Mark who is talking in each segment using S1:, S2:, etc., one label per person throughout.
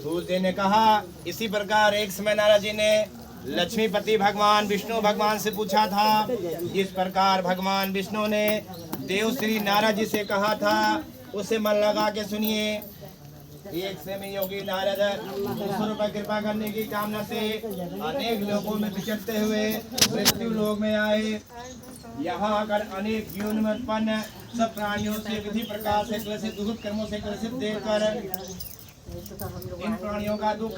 S1: सूर्य जी ने कहा, इसी प्रकार एक समय नारद जी ने लक्ष्मीपति भगवान विष्णु भगवान से पूछा था। जिस प्रकार भगवान विष्णु ने देव श्री नारद जी से कहा था, उसे मन लगा के सुनिए। एक समय योगी नारद दूसरों पर कृपा करने की कामना से अनेक लोगों में विचरते हुए मृत्यु लोक में आए। यहाँ आकर अनेक जीवन में उत्पन्न सब प्राणियों से विधि प्रकार से क्लेशित दुख कर्मों से क्लेशित देखकर इन प्राणियों का दुख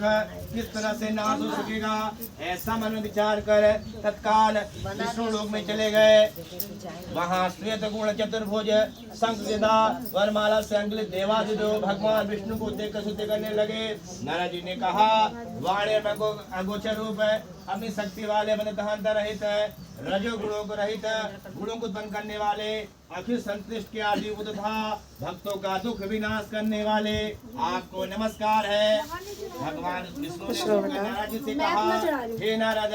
S1: किस तरह से नाश हो सकेगा, ऐसा मन में विचार कर तत्काल विष्णु लोक में चले गए। वहाँ श्वेत गुण चतुर्भुज शंख गदा वरमाला से अंगलित देवादिदेव भगवान विष्णु को देखकर स्तुति करने लगे। नारद जी ने कहा, वाणे में अगोचर रूप है, अपनी शक्ति वाले बंधन रहित है, रजो गुणों को रहित, गुणों को उत्पन्न करने वाले, अखिल संतुष्ट के आदि था, भक्तों का दुख विनाश करने वाले, आपको नमस्कार है। भगवान विष्णु ने नारद जी से कहा, हे नारद,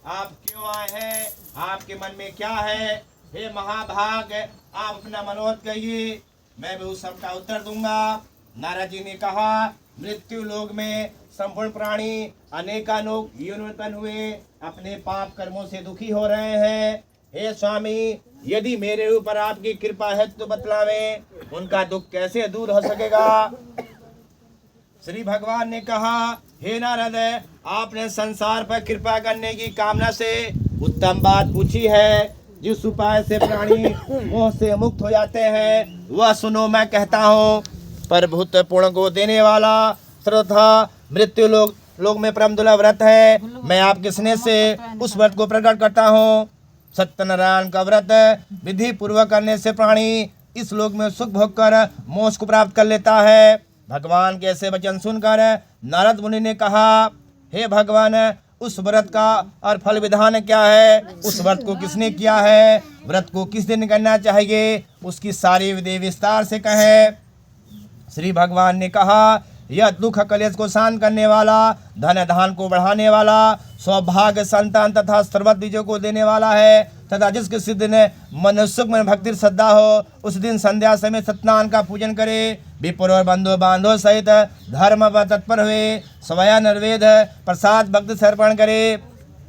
S1: आप क्यों आए हैं, आपके मन में क्या है? हे महाभाग, आप अपना मनोरथ कहिए, मैं भी उस सबका उत्तर दूंगा। नारद जी ने कहा, मृत्यु लोक में संपूर्ण प्राणी अनेकानोक जीवन में उत्पन्न हुए अपने पाप कर्मों से दुखी हो रहे हैं। हे स्वामी, यदि मेरे ऊपर आपकी कृपा है तो बतलावें, उनका दुख कैसे दूर हो सकेगा? श्री भगवान ने कहा, हे नारद, आपने संसार पर कृपा करने की कामना से उत्तम बात पूछी है। जिस उपाय से प्राणी मोह से मुक्त हो जाते हैं वह सुनो, मैं कहता हूँ। पर भूत पूर्ण को देने वाला श्रद्धा मृत्यु लोक में परम दुर्लभ व्रत है। मैं आपके स्नेह से उस व्रत को प्रकट करता हूँ। सत्यनारायण का व्रत विधि पूर्वक करने से प्राणी इस लोक में सुख भोग कर मोक्ष को प्राप्त कर लेता है। भगवान के ऐसे वचन सुनकर नारद मुनि ने कहा, हे भगवान, उस व्रत का और फल विधान क्या है? उस व्रत को किसने किया है? व्रत को किस दिन करना चाहिए? उसकी सारी विधि विस्तार से कहें। श्री भगवान ने कहा, यह दुख कलेश को शांत करने वाला, धन धान को बढ़ाने वाला, सौभाग्य संतान तथा सर्वत्र बीजों को देने वाला है तथा जिसके सिद्ध ने मनुष्य में भक्ति श्रद्धा हो, उस दिन संध्या समय सत्यनारायण का पूजन करे, विप्र और बंधु बांधव सहित धर्म व तत्पर हुए स्वयं निर्वेद प्रसाद भक्ति समर्पण करे।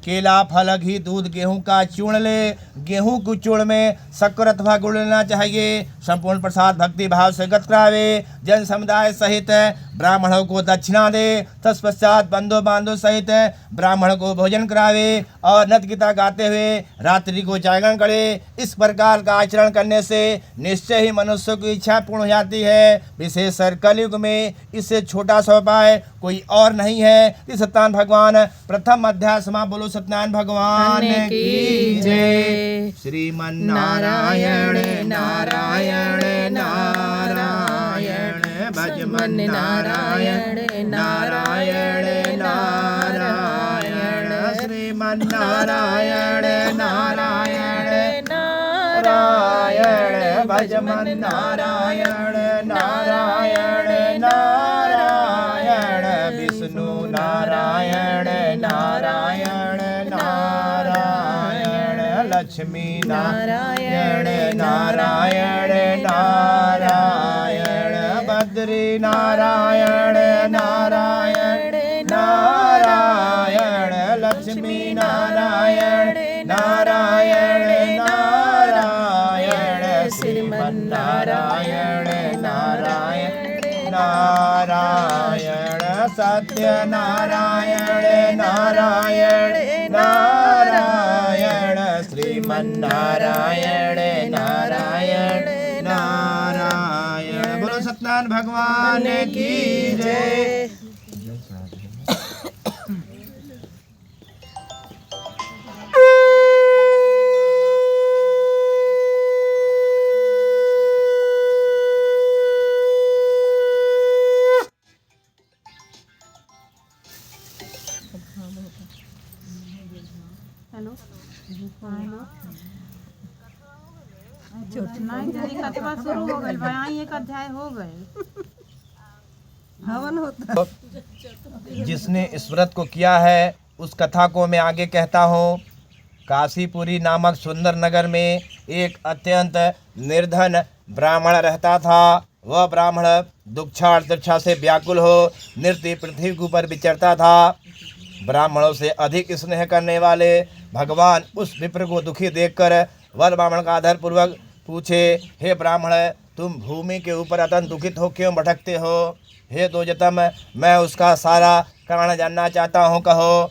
S1: केला फल घी दूध गेहूं का चूर्ण ले, गेहूं को चूर्ण में शक्कर अथवा गुड़ लेना चाहिए। संपूर्ण प्रसाद भक्ति भाव से गत करावे, जन समुदाय सहित ब्राह्मणों को दक्षिणा दे, तत्पश्चात बंधु बांधव सहित ब्राह्मण को भोजन करावे और नृत्य गीता गाते हुए रात्रि को जागरण करे। इस प्रकार का आचरण करने से निश्चय ही मनुष्य की इच्छा पूर्ण हो जाती है। विशेषकर कलयुग में इससे छोटा सा उपाय कोई और नहीं है। सत्यनारायण भगवान प्रथम अध्याय समाप्त। बोलो सत्यनारायण भगवान की जय। श्रीमन्नारायण नारायण नारायण भजमन नारायण नारायण नारायण श्रीमन्नारायण नारायण नारायण भजमन नारायण नारायण नारायण विष्णु नारायण नारायण नारायण लक्ष्मी नारायण नारायण नारायण बद्री नारायण नारायण नारायण लक्ष्मी नारायण नारायण नारायण श्रीमन्नारायण नारायण नारायण सत्य नारायण नारायण नारायण श्रीमन्नारायण नारायण नारायण। बोलो सत्यनारायण भगवान की जय।
S2: हेलो जरी कथवा शुरू हो गई भाई, एक अध्याय हो गए हवन होता।
S1: जिसने इस व्रत को किया है उस कथा को मैं आगे कहता हूँ। काशीपुरी नामक सुंदर नगर में एक अत्यंत निर्धन ब्राह्मण रहता था। वह ब्राह्मण दुच्छा तृष्णा से व्याकुल हो नृत्य पृथ्वी के ऊपर विचरता था। ब्राह्मणों से अधिक स्नेह करने वाले भगवान उस विप्र को दुखी देखकर वर ब्राह्मण का आदर पूर्वक पूछे, हे ब्राह्मण, तुम भूमि के ऊपर अत्यंत दुखित हो क्यों भटकते हो? हे दोजतम, मैं उसका सारा कारण जानना चाहता हूँ, कहो।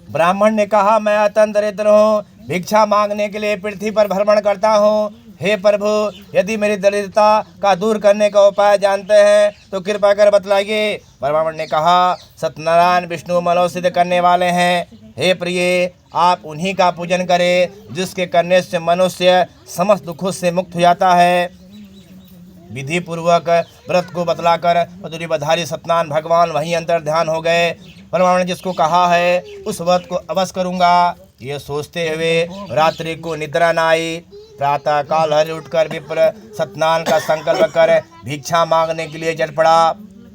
S1: ब्राह्मण ने कहा, मैं अत्यंत दरिद्र हूँ, भिक्षा मांगने के लिए पृथ्वी पर भ्रमण करता हूँ। हे प्रभु, यदि मेरी दरिद्रता का दूर करने का उपाय जानते हैं तो कृपा कर बतलाइए। ब्राह्मण ने कहा, सत्यनारायण विष्णु मनोसिद्ध करने वाले हैं। हे प्रिय, आप उन्हीं का पूजन करें जिसके करने से मनुष्य समस्त दुखों से मुक्त हो जाता है। विधि पूर्वक व्रत को बतलाकर मधुरी बधारी सत्यनारायण भगवान वहीं अंतर ध्यान हो गए। ब्राह्मण ने जिसको कहा है उस व्रत को अवश्य करूँगा, ये सोचते हुए रात्रि को निद्रा न आई। प्रातः काल हर उठकर विप्र सत्यनारायण का संकल्प कर भिक्षा मांगने के लिए चल पड़ा।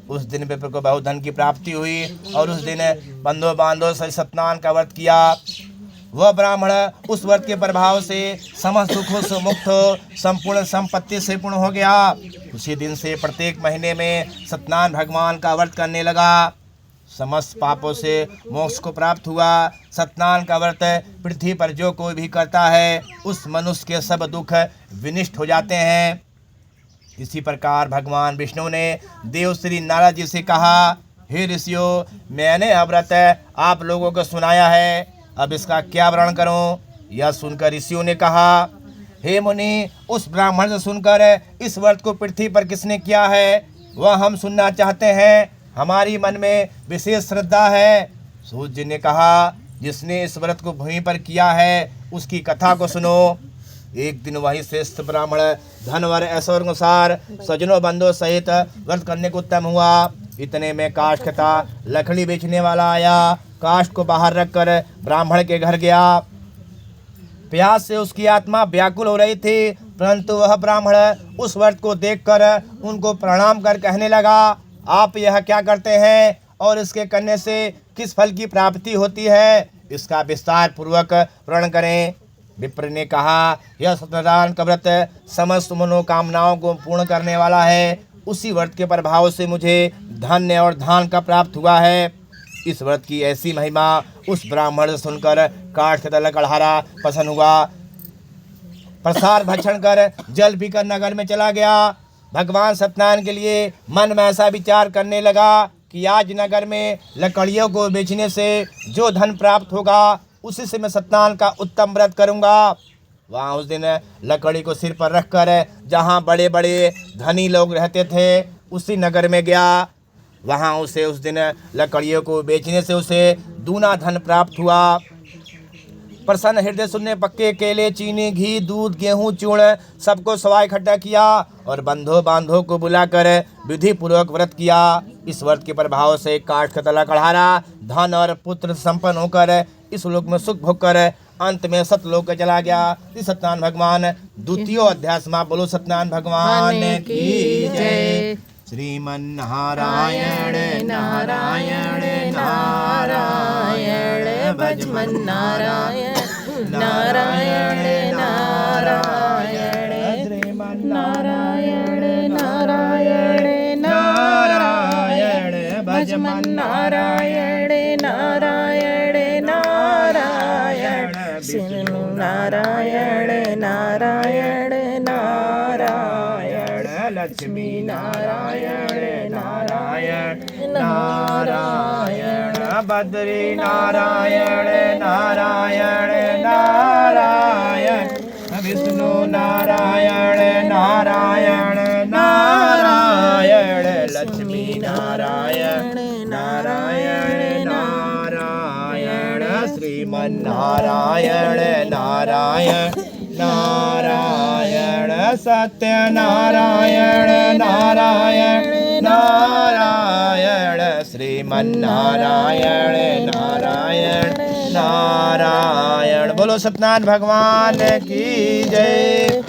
S1: उस दिन विप्र को बहुत धन की प्राप्ति हुई और उस दिन बंधु बांधव से सत्यनारायण का व्रत किया। वह ब्राह्मण उस व्रत के प्रभाव से समस्त दुखों से मुक्त हो संपूर्ण संपत्ति से पूर्ण हो गया। उसी दिन से प्रत्येक महीने में सत्यनारायण भगवान का व्रत करने लगा। समस्त पापों से मोक्ष को प्राप्त हुआ। सत्यनारायण का व्रत पृथ्वी पर जो कोई भी करता है उस मनुष्य के सब दुख विनिष्ट हो जाते हैं। इसी प्रकार भगवान विष्णु ने देव श्री नारद जी से कहा, हे ऋषियों, मैंने यह व्रत आप लोगों को सुनाया है, अब इसका क्या वर्णन करूं? यह सुनकर ऋषियों ने कहा, हे मुनि, उस ब्राह्मण से सुनकर इस व्रत को पृथ्वी पर किसने किया है वह हम सुनना चाहते हैं, हमारी मन में विशेष श्रद्धा है। सूत जी ने कहा, जिसने इस व्रत को भूमि पर किया है उसकी कथा को सुनो। एक दिन वही श्रेष्ठ ब्राह्मण धनवर ऐश्वर्य अनुसार सजनों बंधुओं सहित व्रत करने को उत्तम हुआ। इतने में काष्ठ तथा लकड़ी बेचने वाला आया। काष्ठ को बाहर रखकर ब्राह्मण के घर गया। प्यास से उसकी आत्मा व्याकुल हो रही थी, परंतु वह ब्राह्मण उस व्रत को देखकर उनको प्रणाम कर कहने लगा, आप यह क्या करते हैं और इसके करने से किस फल की प्राप्ति होती है, इसका विस्तार पूर्वक वर्णन करें। विप्र ने कहा, यह सत्यनारायण का व्रत समस्त मनोकामनाओं को पूर्ण करने वाला है। उसी व्रत के प्रभाव से मुझे धन्य और धान का प्राप्त हुआ है। इस व्रत की ऐसी महिमा उस ब्राह्मण से सुनकर काठ तल कढ़ारा प्रसन्न हुआ। प्रसाद भक्षण कर जल पीकर नगर में चला गया। भगवान सत्यनारायण के लिए मन में ऐसा विचार करने लगा कि आज नगर में लकड़ियों को बेचने से जो धन प्राप्त होगा उसी से मैं सत्यनारायण का उत्तम व्रत करूंगा। वहाँ उस दिन लकड़ी को सिर पर रखकर जहाँ बड़े बड़े धनी लोग रहते थे उसी नगर में गया। वहाँ उसे उस दिन लकड़ियों को बेचने से उसे दूना धन प्राप्त हुआ। प्रसन्न हृदय सुनने पक्के केले, चीनी, घी, दूध, गेहूं, चूर्ण सबको सवा इकट्ठा किया और बंधु बांधवों को बुलाकर विधि पूर्वक व्रत किया। इस व्रत के प्रभाव से काठ का तला कढ़ारा धन और पुत्र संपन्न होकर इस लोक में सुख भोग कर अंत में सतलोक चला गया। इस सत्यनारायण भगवान द्वितीय अध्याय समाप्त। बोलो सत्यनारायण भगवान की जय। श्रीमन्नारायण नारायण नारायण भजमन नारायण नारायण नारायण श्रीमन्नारायण नारायण नारायण भजमन नारायण नारायण नारायण विष्णु नारायण नारायण नारायण लक्ष्मी नारायण नारायण नारायण बद्री नारायण नारायण नारायण विष्णु नारायण नारायण नारायण लक्ष्मी नारायण नारायण नारायण श्रीमन्नारायण नारायण नारायण सत्यनारायण नारायण नारायण श्रीमन्नारायण नारायण नारायण। बोलो सत्यनारायण भगवान की जय।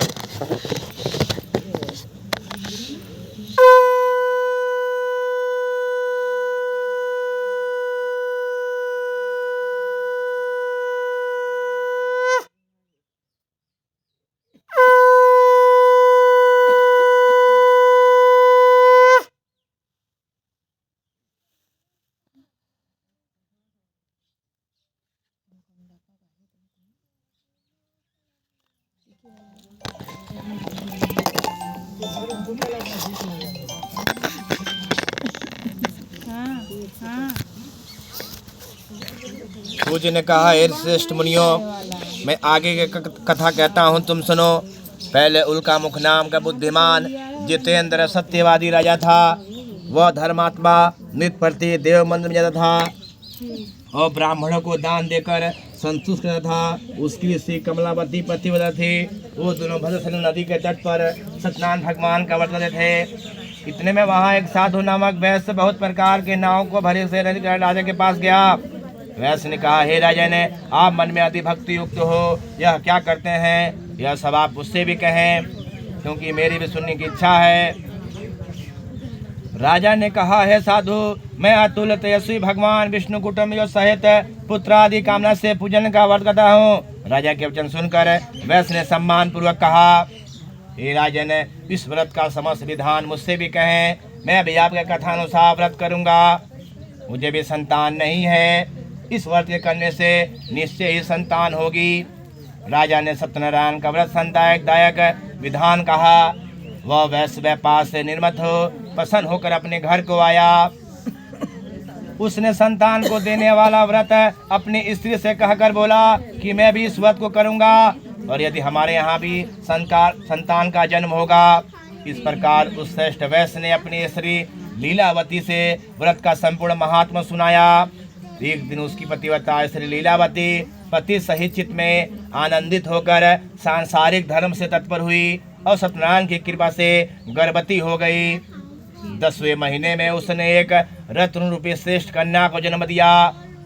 S2: हाँ हाँ।
S1: सूर्य ने कहा, हे श्रेष्ठ मुनियों, मैं आगे की कथा कहता हूँ, तुम सुनो। पहले उल्का मुख नाम का बुद्धिमान जितेंद्र सत्यवादी राजा था। वह धर्मात्मा, नित्य प्रति देव मंदिर में जाता था और ब्राह्मणों को दान देकर संतुष्ट करता था। उसकी स्त्री कमलावती पतिव्रता थी। वो दोनों भद्रसली नदी के तट पर सत्यनारायण भगवान का व्रत करते थे। इतने में वहाँ एक साधु नामक वैश्य बहुत प्रकार के नाव को भरे से राजा के पास गया। वैश्य ने कहा, हे राजा ने, आप मन में अति भक्ति युक्त हो, यह क्या करते हैं? यह सब आप मुझसे भी कहें, क्योंकि मेरी भी सुनने की इच्छा है। राजा ने कहा, हे साधु, मैं अतुल तेजस्वी भगवान विष्णु कुटुंब सहित पुत्र आदि कामना से पूजन का व्रत करता हूँ। राजा के वचन सुनकर वैश्य ने सम्मान पूर्वक कहा, हे राजन, इस व्रत का समस्त विधान मुझसे भी कहें, मैं भी आपके कथानुसार व्रत करूँगा। मुझे भी संतान नहीं है, इस व्रत के करने से निश्चय ही संतान होगी। राजा ने सत्यनारायण का व्रत संतायक विधान कहा। वह वैश्य व्यापार से निर्मत हो प्रसन्न होकर अपने घर को आया। उसने संतान को देने वाला व्रत अपनी स्त्री से कहकर बोला कि मैं भी इस व्रत को करूंगा, और यदि हमारे यहाँ भी संतान का जन्म होगा। इस प्रकार उस श्रेष्ठ वैश्य ने अपनी स्त्री लीलावती से व्रत का संपूर्ण महात्मा सुनाया। एक दिन उसकी पतिव्रता स्त्री लीलावती पति सहित चित्त में आनंदित होकर सांसारिक धर्म से तत्पर हुई और सत्यनारायण की कृपा से गर्भवती हो गई। 10वें महीने में उसने एक रत्न रूपी श्रेष्ठ कन्या को जन्म दिया।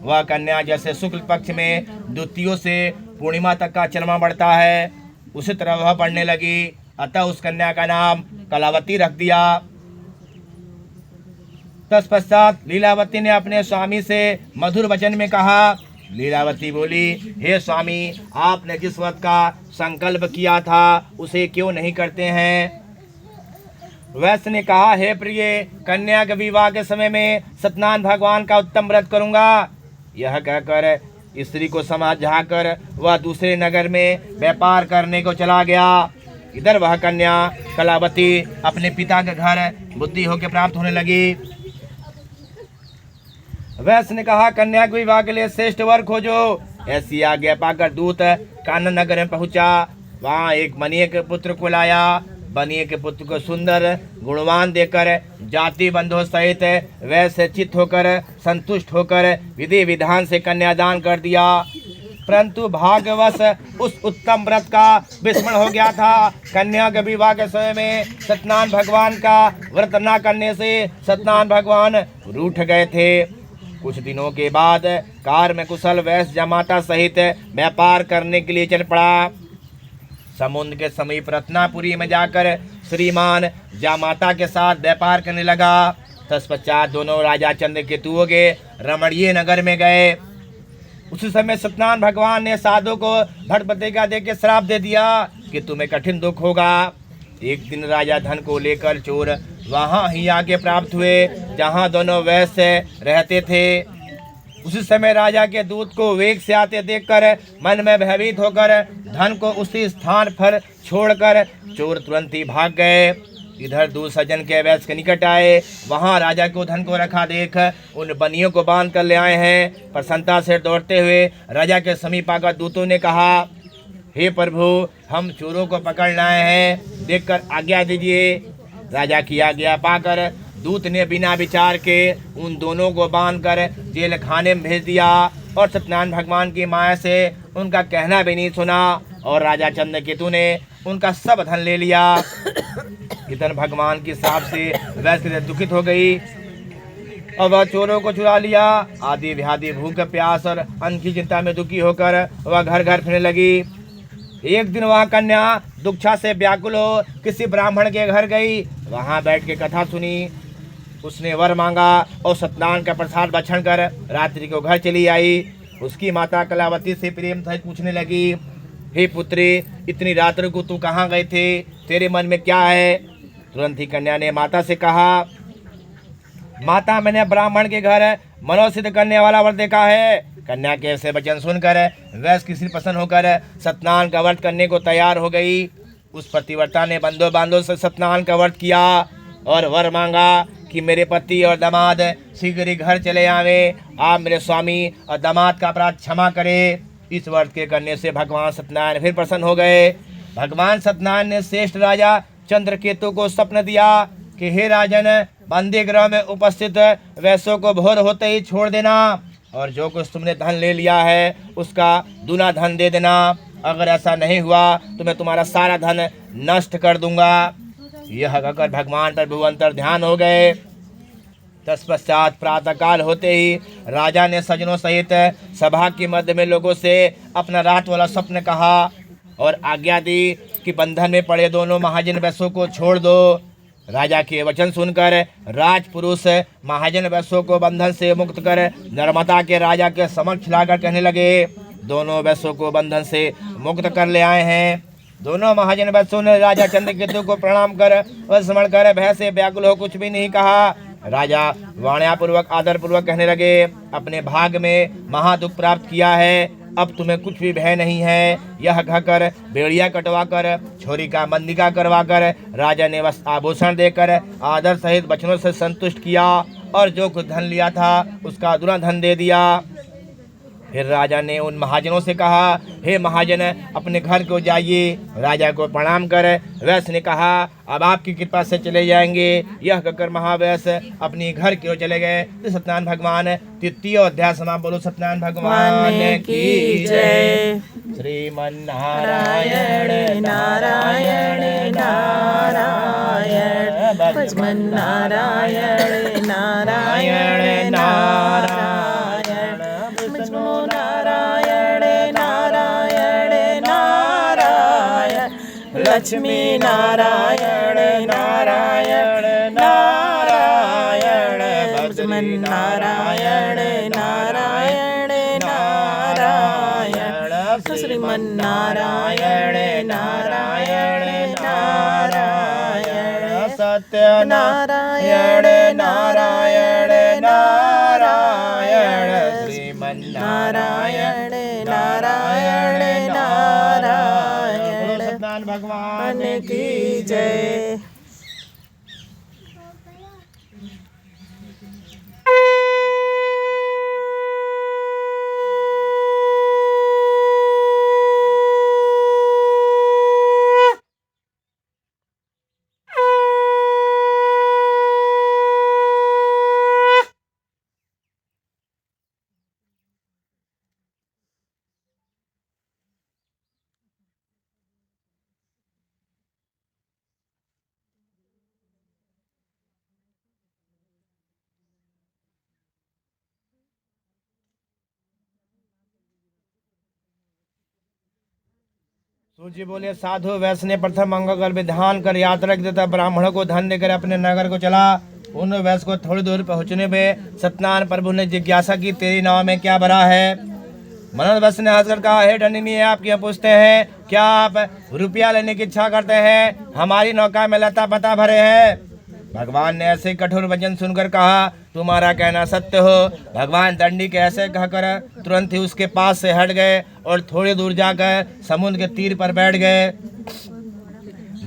S1: वह कन्या जैसे शुक्ल पक्ष में द्वितीयों से पूर्णिमा तक का चलमा बढ़ता है, उसी तरह वह बढ़ने लगी। अतः उस कन्या का नाम कलावती रख दिया। तत्पश्चात लीलावती ने अपने स्वामी से मधुर वचन में कहा। लीलावती बोली, हे स्वामी, आपने जिस व्रत का संकल्प किया था उसे क्यों नहीं करते हैं? वैश्य ने कहा, हे प्रिय, कन्या के विवाह के समय में सत्यनारायण भगवान का उत्तम व्रत करूंगा। यह कहकर स्त्री को समझाकर वह दूसरे नगर में व्यापार करने को चला गया। इधर वह कन्या कलावती अपने पिता के घर बुद्धि होकर प्राप्त होने लगी। वैश्य ने कहा, कन्या के विवाह के लिए श्रेष्ठ वर खोजो। ऐसी आज्ञा पाकर दूत कानन नगर में पहुंचा। वहां एक बनिए के पुत्र को लाया। बनिए के पुत्र को सुंदर गुणवान देकर जाति बंधुओं सहित वैश्य चित्त होकर संतुष्ट होकर विधि विधान से कन्यादान कर दिया। परंतु भाग्यवश उस उत्तम व्रत का विस्मरण हो गया था। कन्या के विवाह के समय में सत्यनारायण भगवान का व्रत न करने से सत्यनारायण भगवान रूठ गए थे। कुछ दिनों के बाद कार में कुशल वैश्य जामाता सहित व्यापार करने के लिए चल पड़ा। समुद्र के समीप रत्नापुरी में जाकर श्रीमान जामाता के साथ व्यापार करने लगा। तत्पश्चात दोनों राजा चंद्रकेतुओं के रमणीय नगर में गए। उसी समय सत्यनारायण भगवान ने साधु को भटपतिका दे के श्राप दे दिया कि तुम्हें कठिन दुख होगा। एक दिन राजा धन को लेकर चोर वहां ही आगे प्राप्त हुए जहां दोनों वैश्य रहते थे। उसी समय राजा के दूत को वेग से आते देखकर मन में भयभीत होकर धन को उसी स्थान पर छोड़कर चोर तुरंत ही भाग गए। इधर दूर सज्जन के वैश्य के निकट आए। वहां राजा को धन को रखा देख उन बनियों को बांध कर ले आए हैं। प्रसन्नता से दौड़ते हुए राजा के समीप आकर दूतों ने कहा, हे प्रभु, हम चोरों को पकड़ने आए हैं, देखकर आज्ञा दीजिए। राजा की आज्ञा पाकर दूत ने बिना विचार के उन दोनों को बांधकर जेल खाने में भेज दिया और सत्यनारायण भगवान की माया से उनका कहना भी नहीं सुना और राजा चंद्रकेतु ने उनका सब धन ले लिया। इधर भगवान की श्राप से वैश्य दुखित हो गई और वह चोरों को चुरा लिया। आदि व्याधि भूख प्यास और अन्न की चिंता में दुखी होकर वह घर घर फिरने लगी। एक दिन वह कन्या दुक्षा से व्याकुल हो किसी ब्राह्मण के घर गई। वहां बैठ के कथा सुनी। उसने वर मांगा और सत्यनारायण का प्रसाद भक्षण कर रात्रि को घर चली आई। उसकी माता कलावती से प्रेम सहित पूछने लगी, हे पुत्री, इतनी रात्रि को तू कहाँ गए थे? तेरे मन में क्या है? तुरंत ही कन्या ने माता से कहा, माता, मैंने ब्राह्मण के घर मनोसिद्ध करने वाला वर देखा है। कन्या के ऐसे वचन सुनकर वैश्य किसी प्रसन्न होकर सत्यनारायण का व्रत करने को तैयार हो गई। उस पतिव्रता ने बंधो बांधो से सत्यनारायण का व्रत किया और वर मांगा कि मेरे पति और दामाद शीघ्र ही घर चले आवे। आप मेरे स्वामी और दामाद का अपराध क्षमा करें। इस व्रत के करने से भगवान सत्यनारायण फिर प्रसन्न हो गए। भगवान सत्यनारायण ने श्रेष्ठ राजा चंद्रकेतु को स्वप्न दिया कि हे राजन, बंदी गृह में उपस्थित वैश्यों को भोर होते ही छोड़ देना और जो कुछ तुमने धन ले लिया है उसका दूना धन दे देना। अगर ऐसा नहीं हुआ तो मैं तुम्हारा सारा धन नष्ट कर दूंगा। यह कहकर भगवान पर भुवंतर ध्यान हो गए। तत्पश्चात प्रातःकाल होते ही राजा ने सजनों सहित सभा के मध्य में लोगों से अपना रात वाला स्वप्न कहा और आज्ञा दी कि बंधन में पड़े दोनों महाजन वैश्यों को छोड़ दो। राजा के वचन सुनकर राजपुरुष महाजन वैश्यों को बंधन से मुक्त कर नर्मदा के राजा के समक्ष लाकर कहने लगे, दोनों वैश्यों को बंधन से मुक्त कर ले आए हैं। दोनों महाजन वैश्यों ने राजा चंद्रकेतु को प्रणाम कर और स्मरण कर भय से व्याकुल हो कुछ भी नहीं कहा। राजा वाण्यापूर्वक आदर पूर्वक कहने लगे, अपने भाग में महादुख प्राप्त किया है, अब तुम्हें कुछ भी भय नहीं है। यह कहकर बेड़िया कटवा कर छोरी का मंदिका करवा कर राजा ने वस्त्र आभूषण देकर आदर सहित वचनों से संतुष्ट किया और जो कुछ धन लिया था उसका दूना धन दे दिया। फिर राजा ने उन महाजनों से कहा, हे महाजन, अपने घर को जाइए। राजा को प्रणाम कर वैश्य ने कहा, अब आपकी कृपा से चले जाएंगे। यह कहकर महावैश्य अपनी घर की ओर चले गए। तो सत्यनारायण भगवान तृतीय अध्याय समाप्त। बोलो सत्यनारायण भगवान की जय। श्रीमन नारायण नारायण नारायण भजमन नारायण नारायण नारायण लक्ष्मी नारायण नारायण नारायण भजमन नारायण नारायण नारायण श्रीमन नारायण नारायण नारायण सत्य नारायण नारायण नारायण श्रीमन नारायण नारायण नारायण भगवान की जय। सूजी बोले, साधु वैश्य ने प्रथम मंगल विधान कर यात्रा की तथा ब्राह्मणों को धन देकर अपने नगर को चला। उन वैश्य को थोड़ी दूर पहुंचने में सत्यनारायण प्रभु ने जिज्ञासा की, तेरी नाव में क्या भरा है? मनोज वैश्य ने हंसकर कहा, हे दंडिनी, आप क्यों पूछते हैं? क्या आप रुपया लेने की इच्छा करते हैं? हमारी नौका में लता पता भरे हैं। भगवान ने ऐसे कठोर वचन सुनकर कहा, तुम्हारा कहना सत्य हो। भगवान दंडी के ऐसे कहकर तुरंत ही उसके पास से हट गए और थोड़ी दूर जाकर समुद्र के तीर पर बैठ गए।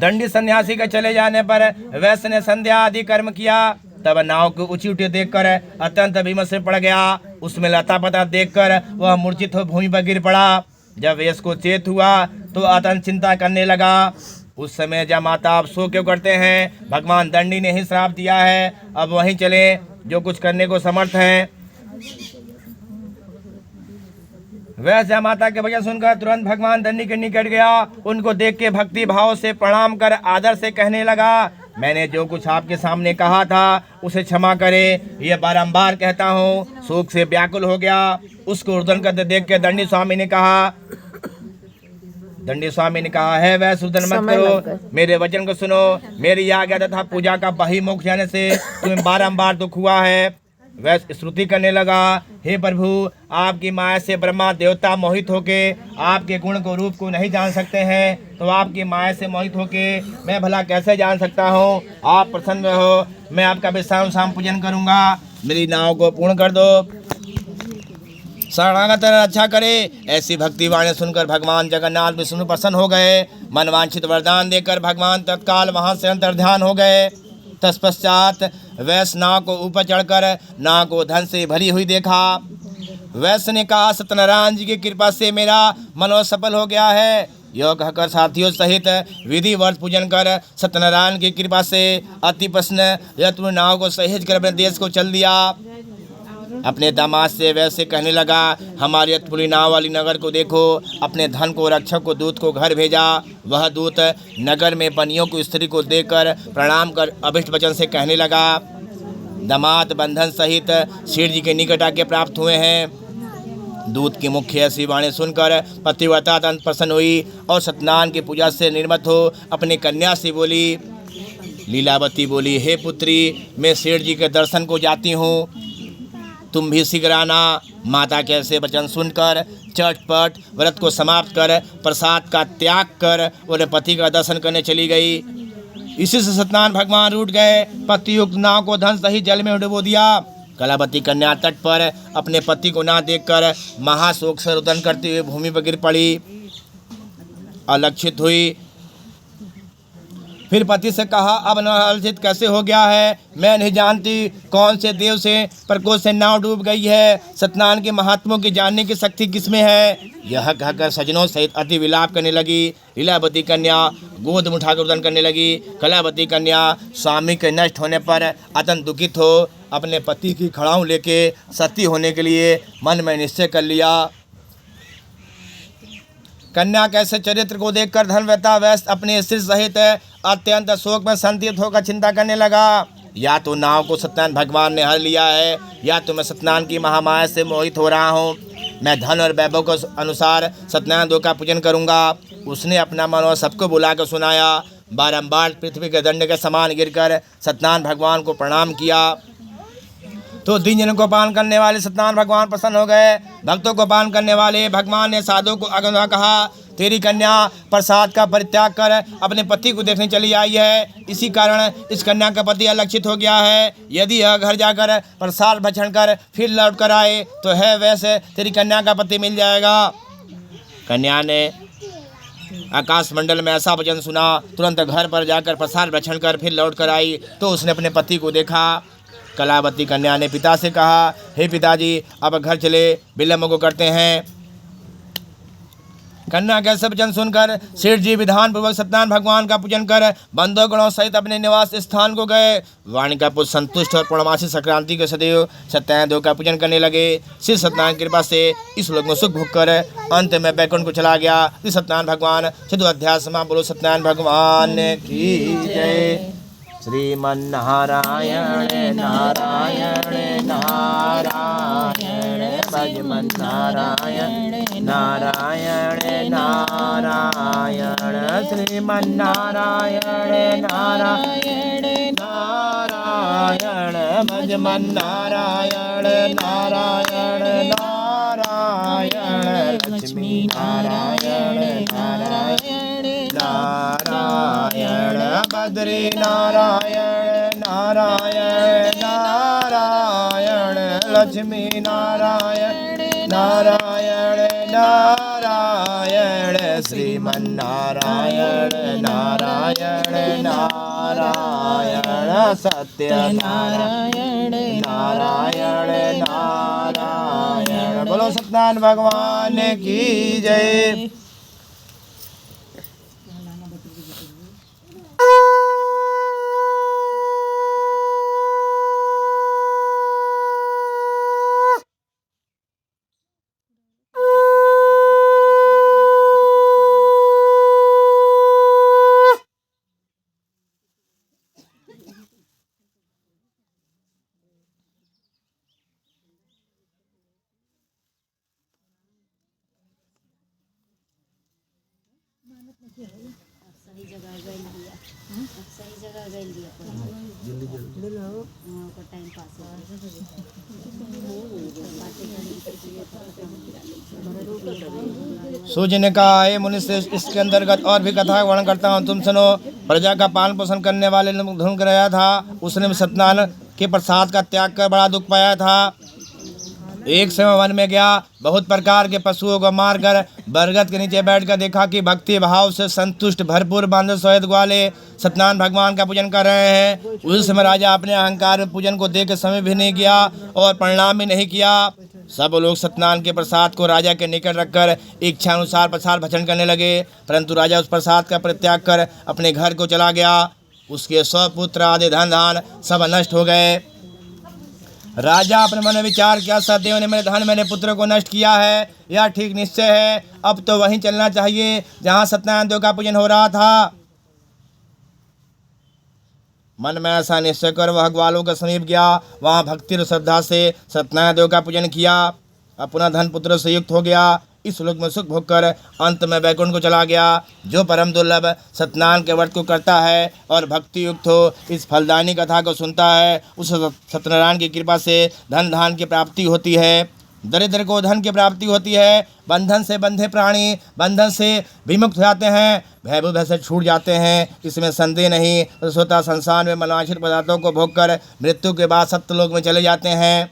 S1: दंडी सन्यासी के चले जाने पर वैश्य ने संध्या आदि कर्म किया। तब नाव को ऊंची ऊंची देखकर अत्यंत विमर्श से पड़ गया। उसमें लता पता देखकर वह मूर्छित हो भूमि पर गिर पड़ा। जब वैश्य को चेत हुआ तो अत्यंत चिंता करने लगा। उस समय जब माता आप सो क्यों करते हैं? भगवान दंडी ने ही श्राप दिया है, अब वहीं चले जो कुछ करने को समर्थ हैं। वैश्य माता के वचन सुनकर तुरंत भगवान दंडी के निकट गया। उनको देख के भक्ति भाव से प्रणाम कर आदर से कहने लगा, मैंने जो कुछ आपके सामने कहा था उसे क्षमा करें। यह बारंबार कहता हूँ। शोक से व्याकुल हो गया। उसको रुदन करते देख के दंडी स्वामी ने कहा, है वैश्य रुदन मत करो, मेरे वचन को सुनो। मेरी आज्ञा तथा पूजा का बहिमुख जाने से तुम्हें बारंबार दुख हुआ है। वैश्य स्तुति करने लगा, हे प्रभु, आपकी माया से ब्रह्मा देवता मोहित होके आपके गुण को रूप को नहीं जान सकते हैं, तो आपकी माया से मोहित होके मैं भला कैसे जान सकता हूँ? आप प्रसन्न हो, मैं आपका विश्राम शाम पूजन करूँगा। मेरी नाव को पूर्ण कर दो। शरणागत रक्षा करे। ऐसी भक्ति वाणी सुनकर भगवान जगन्नाथ विष्णु प्रसन्न हो गए। मनवांछित वरदान देकर भगवान तत्काल वहां से अंतर्ध्यान हो गए। तत्पश्चात वैश्य नाव को ऊपर चढ़कर नाव को धन से भरी हुई देखा। वैश्य ने कहा, सत्यनारायण जी की कृपा से मेरा मनोरथ सफल हो गया है। यह कहकर साथियों सहित विधिवत पूजन कर सत्यनारायण की कृपा से अति प्रसन्न रत्न नाव को सहेज कर अपने देश को चल दिया। अपने दामाद से वैसे कहने लगा, हमारी अतपुरी नाव वाली नगर को देखो। अपने धन को रक्षक को दूत को घर भेजा। वह दूत नगर में बनियों को स्त्री को देखकर प्रणाम कर अभिष्ट वचन से कहने लगा, दामाद बंधन सहित शेर जी के निकट आके प्राप्त हुए हैं। दूत की मुख्य ऐसी वाणी सुनकर पतिव्रता अत्यंत प्रसन्न हुई और सत्यनारायण की पूजा से निर्मत हो अपनी कन्या से बोली। लीलावती बोली, हे पुत्री, मैं शेर जी के दर्शन को जाती हूँ, तुम भी शीघ्र आना। माता के ऐसे वचन सुनकर चटपट व्रत को समाप्त कर प्रसाद का त्याग कर और पति का दर्शन करने चली गई। इसी से सत्यनारायण भगवान रूठ गए। पतियुक्त नाव को धन सहित जल में डुबो दिया। कलावती कन्या तट पर अपने पति को ना देखकर महाशोक से रुदन करते हुए भूमि पर गिर पड़ी, अलक्षित हुई। फिर पति से कहा, अब अलक्षित कैसे हो गया है, मैं नहीं जानती कौन से देव से प्रकोप से नाव डूब गई है। सत्यनारायण के महात्मों की जानने की शक्ति किसमें है। यह कहकर सजनों सहित अति विलाप करने लगी। लीलावती कन्या गोद में उठाकर रुदन करने लगी। कलावती कन्या स्वामी के नष्ट होने पर अत्यंत दुखित हो अपने पति की खड़ाऊ लेके सती होने के लिए मन में निश्चय कर लिया। कन्या के ऐसे चरित्र को देखकर धनव्रता वैश्य अपने स्त्री सहित अत्यंत शोक में संतप्त होकर चिंता करने लगा। या तो नाव को सत्यनारायण भगवान ने हर लिया है, या तो मैं सत्यनारायण की महामाया से मोहित हो रहा हूँ। मैं धन और वैभव के अनुसार सत्यनारायण देव का पूजन करूँगा। उसने अपना मनोरथ सबको बुलाकर सुनाया। बारंबार पृथ्वी के दंड के समान गिरकर सत्यनारायण भगवान को प्रणाम किया तो दीन जनों को पान करने वाले सत्यनारायण भगवान प्रसन्न हो गए। भक्तों को पान करने वाले भगवान ने साधु को अगुआ कहा, तेरी कन्या प्रसाद का परित्याग कर अपने पति को देखने चली आई है। इसी कारण इस कन्या का पति अलक्षित हो गया है। यदि यह घर जाकर प्रसाद भक्षण कर फिर लौट कर आए तो है वैसे तेरी कन्या का पति मिल जाएगा। कन्या ने आकाश मंडल में ऐसा वचन सुना, तुरंत घर पर जाकर प्रसाद भक्षण कर फिर लौट कर आई तो उसने अपने पति को देखा। कलावती कन्या ने पिता से कहा, हे पिताजी, अब घर चले, विलम्ब को करते हैं। कन्या के सब वचन सुनकर सेठ जी विधान पूर्वक सत्यनारायण भगवान का पूजन कर बंधु गणों सहित अपने निवास स्थान को गए। वाणी का पुत्र संतुष्ट और पूर्णमासी संक्रांति के सदैव सत्यनारायण देव का पूजन करने लगे। श्री सत्यनारायण की कृपा से इस लोक में सुख भोग कर अंत में बैकुंठ को चला गया। श्री सत्यनारायण भगवान चतुर्थ अध्याय समाप्त। बोलो सत्यनारायण भगवान की जय। श्रीमन्नारायण नारायण नारायण भजमन नारायण नारायण नारायण श्रीमन्नारायण नारायण नारायण भजमन नारायण नारायण नारायण लक्ष्मी नारायण नारायण नारायण बद्री नारायण नारायण नारायण लक्ष्मी नारायण नारायण नारायण श्रीमन्नारायण नारायण नारायण सत्य नारायण नारायण नारायण। बोलो सत्यनारायण भगवान की जय।
S3: सही जगह गइल दिया, सही जगह गइल दिया टाइम पास
S1: सूर्य ने कहा, हे मुनिश्रेष्ठ, इसके अंतर्गत और भी कथा वर्णन करता हूँ, तुम सुनो। प्रजा का पालन पोषण करने वाले ढूंढ रहा था। उसने सत्यनारायण के प्रसाद का त्याग कर बड़ा दुख पाया था। एक समय वन में गया, बहुत प्रकार के पशुओं को मारकर बरगद के नीचे बैठकर देखा कि भक्ति भाव से संतुष्ट भरपूर बांधव सहित ग्वाले सत्यनारायण भगवान का पूजन कर रहे हैं। उस समय राजा अपने अहंकार में पूजन को देख समय भी नहीं किया और प्रणाम भी नहीं किया। सब लोग सत्यनारायण के प्रसाद को राजा के निकट रखकर इच्छा अनुसार प्रसाद भक्षण करने लगे, परंतु राजा उस प्रसाद का परित्याग कर अपने घर को चला गया। उसके 100 पुत्र आदि धन धान सब नष्ट हो गए। राजा अपने मन में विचार किया, सदैव ने मेरे धन मेरे पुत्र को नष्ट किया है, यह ठीक निश्चय है। अब तो वहीं चलना चाहिए जहाँ सत्यनारायण देव का पूजन हो रहा था। मन में ऐसा निश्चय कर वह ग्वालों के समीप गया, वहाँ भक्ति और श्रद्धा से सत्यनारायण देव का पूजन किया। अपना धन पुत्र से युक्त हो गया, इस लोक में सुख भोग कर अंत में वैकुंठ को चला गया। जो परम दुर्लभ सत्यनारायण के व्रत को करता है और भक्ति युक्त हो इस फलदायिनी कथा को सुनता है, उस सत्यनारायण की कृपा से धन धान की प्राप्ति होती है, दरिद्र को धन की प्राप्ति होती है। बंधन से बंधे प्राणी बंधन से विमुक्त हो जाते हैं, भय भय से छूट जाते हैं, इसमें संदेह नहीं। स्वतः संसार में मनवांछित पदार्थों को भोग कर मृत्यु के बाद सत्यलोक में चले जाते हैं।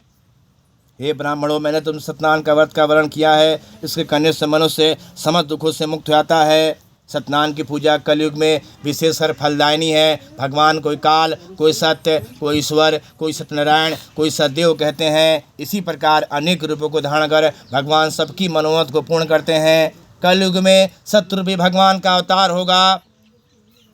S1: हे ब्राह्मणों, मैंने तुम सत्यनारायण का व्रत का वर्णन किया है। इसके करने से मनुष्य समस्त दुखों से मुक्त हो जाता है। सत्यनारायण की पूजा कलयुग में विशेषकर फलदायिनी है। भगवान कोई काल, कोई सत्य, कोई ईश्वर, कोई सत्यनारायण, कोई सदैव कहते हैं। इसी प्रकार अनेक रूपों को धारण कर भगवान सबकी मनोरथ को पूर्ण करते हैं। कलयुग में सत्यरूपी भगवान का अवतार होगा।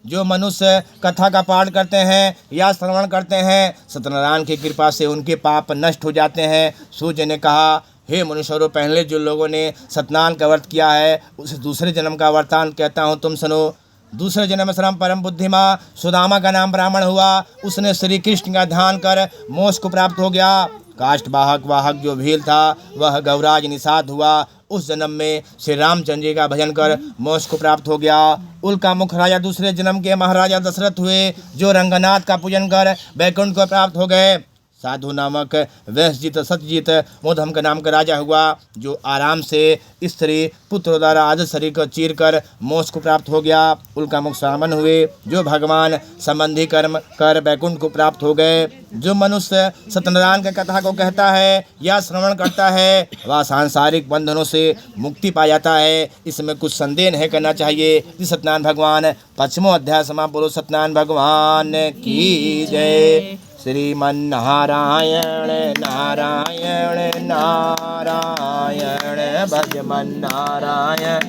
S1: जो मनुष्य कथा का पाठ करते हैं या श्रवण करते हैं, सत्यनारायण की कृपा से उनके पाप नष्ट हो जाते हैं। सूर्य ने कहा, हे मनुष्यों, पहले जो लोगों ने सत्यनारायण का व्रत किया है उसे दूसरे जन्म का वरदान कहता हूँ, तुम सुनो। दूसरे जन्म में श्रम परम बुद्धिमा सुदामा का नाम ब्राह्मण हुआ। उसने श्री कृष्ण का ध्यान कर मोक्ष को प्राप्त हो गया। काष्ठ वाहक जो भील था वह गौराज निषाद हुआ। उस जन्म में श्री रामचंद्र जी का भजन कर मोक्ष को प्राप्त हो गया। उल्का मुख राजा दूसरे जन्म के महाराजा दशरथ हुए, जो रंगनाथ का पूजन कर वैकुंठ को प्राप्त हो गए। साधु नामक वैश्यजीत सत्यजीत मोधम के नाम का राजा हुआ, जो आराम से स्त्री पुत्र द्वारा आदि शरीर को चीर कर मोक्ष को प्राप्त हो गया। उल्का मुख सामन हुए, जो भगवान संबंधी कर्म कर वैकुंठ को प्राप्त हो गए। जो मनुष्य सत्यनारायण की कथा को कहता है या श्रवण करता है वह सांसारिक बंधनों से मुक्ति पा जाता है, इसमें कुछ संदेह नहीं करना चाहिए। सत्यनारायण भगवान 5वां अध्याय समाप्त। बोलो सत्यनारायण भगवान की जय। श्रीमन्नारायण नारायण नारायण भजमन नारायण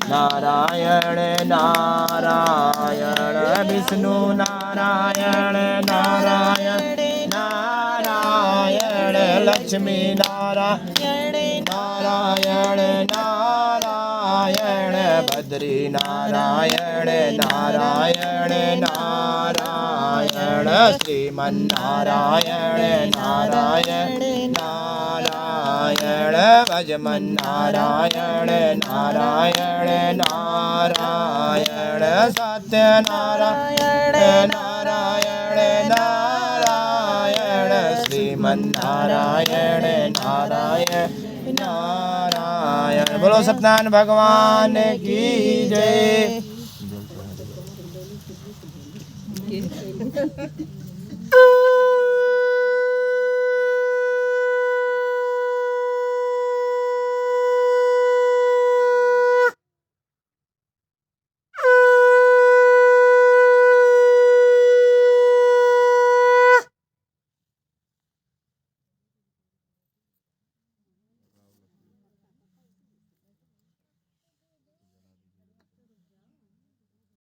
S1: नारायण नारायण विष्णु नारायण नारायण नारायण लक्ष्मी नारायण नारायण नारायण बद्री नारायण नारायण नारायण श्रीमन्नारायण नारायण नारायण भजमन नारायण नारायण नारायण सत्यनारायण नारायण नारायण श्रीमन्नारायण नारायण नारायण। बोलो सत्यनारायण भगवान की जय।